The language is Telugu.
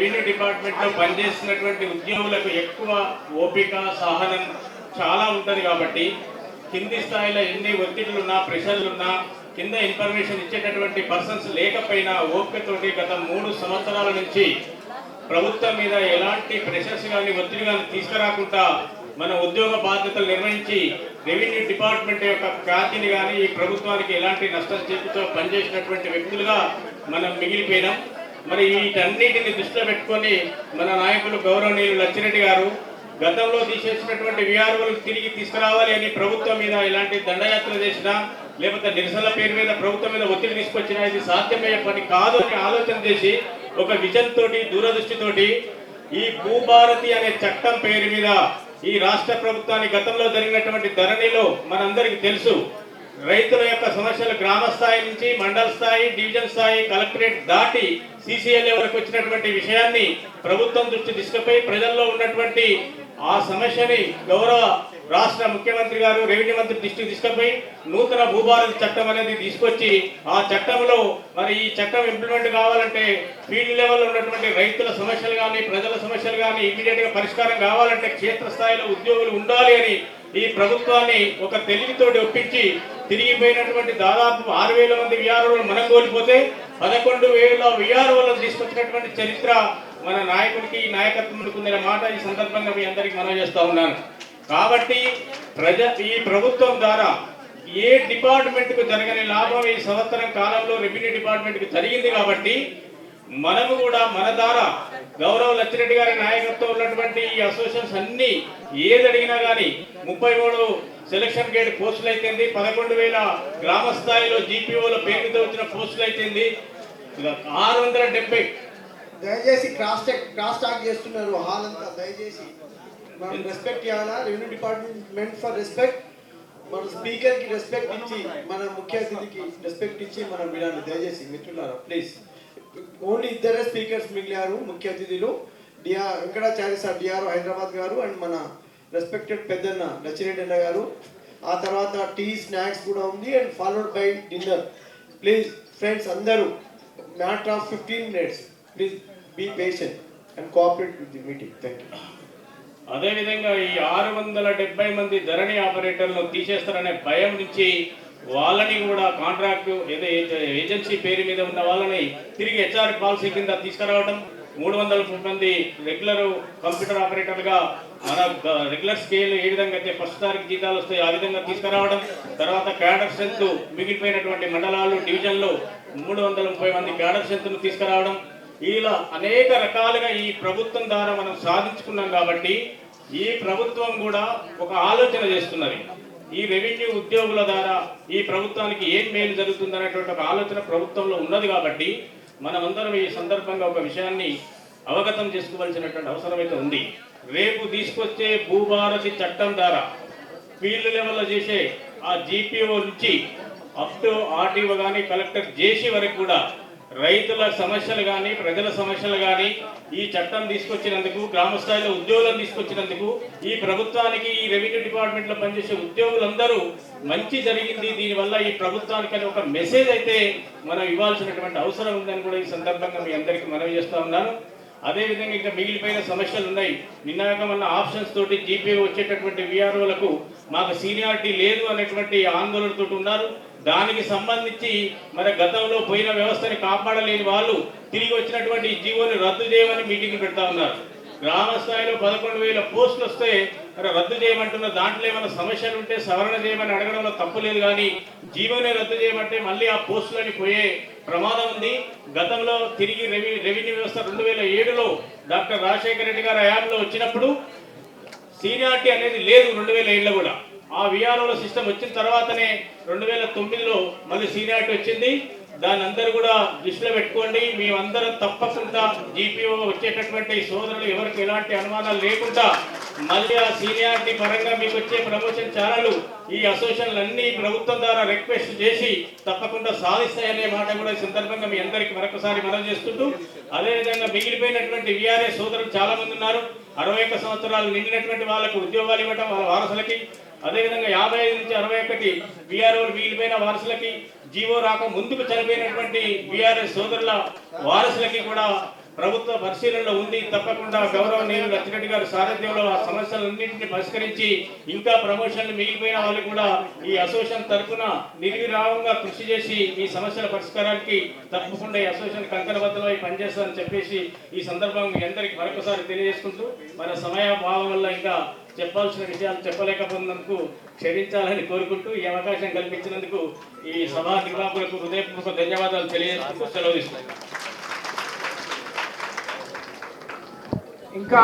రెవెన్యూ డిపార్ట్మెంట్లో పనిచేస్తున్నటువంటి ఉద్యోగులకు ఎక్కువ ఓపిక సహనం చాలా ఉంటుంది కాబట్టి కింది స్థాయిలో ఎన్ని ఒత్తిడులున్నా ప్రెషర్లున్నా కింద ఇన్ఫర్మేషన్ ఇచ్చేటటువంటి పర్సన్స్ లేకపోయినా ఓపికతోటి గత 3 సంవత్సరాల నుంచి ప్రభుత్వం మీద ఎలాంటి ప్రెషర్స్ కానీ ఒత్తిడి కానీ తీసుకురాకుండా మన ఉద్యోగ బాధ్యతలు నిర్వహించి రెవెన్యూ డిపార్ట్మెంట్ యొక్క ఖ్యాతిని కానీ ఈ ప్రభుత్వానికి ఎలాంటి నష్టం చేకూర్చో పనిచేసినటువంటి వ్యక్తులుగా మనం మిగిలిపోయినాం. మరి వీటన్నిటిని దృష్టిలో పెట్టుకొని మన నాయకులు గౌరవనీయులు లచ్చిరెడ్డి గారు గతంలో తీసేసినటువంటి విఆర్ఓలకు తిరిగి తీసుకురావాలి అని ప్రభుత్వం మీద ఎలాంటి దండయాత్ర చేసినా లేకపోతే నిరసనల పేరు మీద ప్రభుత్వం మీద ఒత్తిడి తీసుకొచ్చినా ఇది సాధ్యమయ్యే పని కాదు అని ఆలోచన చేసి ఒక విజన్ తోటి దూరదృష్టితోటి ఈ భూభారతి అనే చట్టం పేరు మీద ఈ రాష్ట్ర ప్రభుత్వానికి గతంలో జరిగినటువంటి ధరణిలో మనందరికీ తెలుసు రైతుల యొక్క సమస్యలు గ్రామ స్థాయి నుంచి మండల స్థాయి డివిజన్ స్థాయి కలెక్టరేట్ దాటి సిసిఎల్ఏ వరకు వచ్చినటువంటి విషయాన్ని ప్రభుత్వం దృష్టి తీసుకుపోయి ప్రజల్లో ఉన్నటువంటి ఆ సమస్యని గౌరవ రాష్ట్ర ముఖ్యమంత్రి గారు రెవెన్యూ మంత్రి దృష్టికి తీసుకుపోయి నూతన భూభారతి చట్టం అనేది తీసుకొచ్చి ఆ చట్టంలో మరి ఈ చట్టం ఇంప్లిమెంట్ కావాలంటే ఫీల్డ్ లెవెల్లో ఉన్నటువంటి రైతుల సమస్యలు కానీ ప్రజల సమస్యలు కానీ ఇమీడియట్ గా పరిష్కారం కావాలంటే క్షేత్రస్థాయిలో ఉద్యోగులు ఉండాలి అని ఈ ప్రభుత్వాన్ని ఒక తెలివితోటి ఒప్పించి తిరిగిపోయినటువంటి దాదాపు 6,000 మంది విఆర్ఓలను మనం కోల్పోతే 11,000 విఆర్ఓలను తీసుకొచ్చినటువంటి చరిత్ర మన నాయకుడికి నాయకత్వం ఉందనే మాట ఈ సందర్భంగా మీ అందరికి మనవి చేస్తా ఉన్నాను. కాబట్టి ఈ ప్రభుత్వం ద్వారా ఏ డిపార్ట్మెంట్ కు జరగని లాభం ఈ సంవత్సరం కాలంలో రెవెన్యూ డిపార్ట్మెంట్ కు జరిగింది. కాబట్టి మనము కూడా మన ద్వారా గౌరవ లచ్చిరెడ్డి గారి నాయకత్వం ఉన్నటువంటి ఈ అసోసియేషన్స్ అన్ని ఏది అడిగినా కానీ 33 సెలక్షన్ గేట్ పోస్టులు అయితేంది 11,000 గ్రామ స్థాయిలో జీపీఓల పేరుతో వచ్చిన పోస్టులు అయితేంది 670. దయచేసి క్రాస్ టాక్ చేస్తున్నారు హాల్ అంతా. దయచేసి మనం రెస్పెక్ట్ చేయాలా. Revenue department for respect. మన స్పీకర్ కి రెస్పెక్ట్ ఇచ్చి మన ముఖ్య అతిథికి రెస్పెక్ట్ ఇచ్చి మనం వినాలి. దయచేసి మిత్రులారా ప్లీజ్. ఓన్లీ ఇద్దరే స్పీకర్స్ మిగిలారు ముఖ్య అతిథులు. వెంకటాచార్య సార్ డిఆర్ఓ హైదరాబాద్ గారు అండ్ మన రెస్పెక్టెడ్ పెద్దన్న లచ్చిరెడ్డి అన్న గారు. ఆ తర్వాత టీ స్నాక్స్ కూడా ఉంది and followed by dinner. Please friends అందరూ matter of 15 minutes. Please be patient and cooperate with the meeting. Thank you. అదేవిధంగా ఈ 670 మంది ధరణి ఆపరేటర్లను తీసేస్తారనే భయం నుంచి వాళ్ళని కూడా కాంట్రాక్ట్ ఏజెన్సీ పేరు మీద ఉన్న వాళ్ళని తిరిగి హెచ్ఆర్ పాలసీ కింద తీసుకురావడం 300 మంది రెగ్యులర్ కంప్యూటర్ ఆపరేటర్గా మన రెగ్యులర్ స్కేల్ ఏ విధంగా అయితే ఫస్ట్ తారీఖు జీతాలు వస్తాయి ఆ విధంగా తీసుకురావడం. తర్వాత క్యాడర్ స్ట్రెంత్ మిగిలిపోయినటువంటి మండలాలు డివిజన్లో 330 మంది క్యాడర్ స్ట్రెంత్ను తీసుకురావడం. ఇలా అనేక రకాలుగా ఈ ప్రభుత్వం ద్వారా మనం సాధించుకున్నాం. కాబట్టి ఈ ప్రభుత్వం కూడా ఒక ఆలోచన చేస్తున్నది. ఈ రెవెన్యూ ఉద్యోగుల ద్వారా ఈ ప్రభుత్వానికి ఏం మేలు జరుగుతుంది అనేటువంటి ఒక ఆలోచన ప్రభుత్వంలో ఉన్నది. కాబట్టి మనమందరం ఈ సందర్భంగా ఒక విషయాన్ని అవగతం చేసుకోవాల్సినటువంటి అవసరం అయితే ఉంది. రేపు తీసుకొచ్చే భూభారతి చట్టం ద్వారా ఫీల్డ్ లెవెల్లో చేసే ఆ జీపీఓ నుంచి అప్ టు ఆర్టీఓ కానీ కలెక్టర్ జేసీ వరకు కూడా రైతుల సమస్యలు కానీ ప్రజల సమస్యలు కానీ ఈ చట్టం తీసుకొచ్చినందుకు గ్రామ స్థాయిలో ఉద్యోగులను తీసుకొచ్చినందుకు ఈ ప్రభుత్వానికి ఈ రెవెన్యూ డిపార్ట్మెంట్లో పనిచేసే ఉద్యోగులందరూ మంచి జరిగింది. దీనివల్ల ఈ ప్రభుత్వానికి అని ఒక మెసేజ్ అయితే మనం ఇవ్వాల్సినటువంటి అవసరం ఉందని కూడా ఈ సందర్భంగా మీ అందరికీ మనవి చేస్తూ ఉన్నాను. అదేవిధంగా ఇంకా మిగిలిపోయిన సమస్యలు ఉన్నాయి. నిన్నాక మన ఆప్షన్స్ తోటి జీపీఓ వచ్చేటటువంటి విఆర్ఓలకు మాకు సీనియారిటీ లేదు అనేటువంటి ఆందోళనతో ఉన్నారు. దానికి సంబంధించి మరి గతంలో పోయిన వ్యవస్థని కాపాడలేని వాళ్ళు తిరిగి వచ్చినటువంటి జీవోని రద్దు చేయమని మీటింగ్ పెడతా ఉన్నారు. గ్రామ స్థాయిలో 11,000 పోస్టులు వస్తే మరి రద్దు చేయమంటున్న దాంట్లో ఏమైనా సమస్యలు ఉంటే సవరణ చేయమని అడగడంలో తప్పు లేదు. కానీ జీవోని రద్దు చేయమంటే మళ్ళీ ఆ పోస్టులని పోయే ప్రమాదం ఉంది. గతంలో తిరిగి రెవెన్యూ వ్యవస్థ 2007లో డాక్టర్ రాజశేఖర రెడ్డి గారు హయాంలో వచ్చినప్పుడు సీనియారిటీ అనేది లేదు. 2007లో కూడా ఆ విఆర్ఓల సిస్టమ్ వచ్చిన తర్వాతనే 2009లో మళ్ళీ సీనియారిటీ వచ్చింది. దాన్ని అందరూ కూడా దృష్టిలో పెట్టుకోండి. మేమందరం తప్పకుండా జీపీఓ వచ్చేటటువంటి సోదరులు ఎవరికి ఎలాంటి అనుమానాలు లేకుండా మళ్ళీ ఆ సీనియారిటీ పరంగా మీకు వచ్చే ప్రమోషన్ ఛానల్ ఈ అసోసియేషన్లు అన్ని ప్రభుత్వం ద్వారా రిక్వెస్ట్ చేసి తప్పకుండా సాధిస్తాయనే మాట కూడా ఈ సందర్భంగా మీ అందరికీ మరొకసారి మనవి చేస్తుంటూ, అదేవిధంగా మిగిలిపోయినటువంటి విఆర్ఏ సోదరులు చాలా మంది ఉన్నారు. 61 సంవత్సరాలు నిండినటువంటి వాళ్ళకు ఉద్యోగాలు ఇవ్వడం వాళ్ళ వారసులకి, అదేవిధంగా 55 నుంచి 61 విఆర్ఓలు మిగిలిపోయిన వారసులకి, జీవో రాక ముందుకు చనిపోయినటువంటి విఆర్ఎస్ సోదరుల వారసులకి కూడా ప్రభుత్వ పరిశీలనలో ఉంది. తప్పకుండా గౌరవనీయులు అచ్చిరెడ్డి గారి సారథ్యంలో ఆ సమస్యలన్నింటినీ పరిష్కరించి ఇంకా ప్రమోషన్లు మిగిలిపోయిన వాళ్ళు కూడా ఈ అసోసియేషన్ తరఫున నిర్విరామంగా కృషి చేసి ఈ సమస్యల పరిష్కారానికి తప్పకుండా ఈ అసోసియేషన్ కంకణబద్ధమై పనిచేస్తారని చెప్పేసి ఈ సందర్భంగా మీ అందరికీ మరొకసారి తెలియజేసుకుంటూ మన సమయాభావం వల్ల ఇంకా చెప్పాల్సిన విషయాలు చెప్పలేకపోయినందుకు క్షమించాలని కోరుకుంటూ ఈ అవకాశం కల్పించినందుకు ఈ సభా నిర్వాహకులకు హృదయపూర్వక ధన్యవాదాలు తెలియజేస్తూ సెలవు తీసుకుంటున్నాను. ఇంకా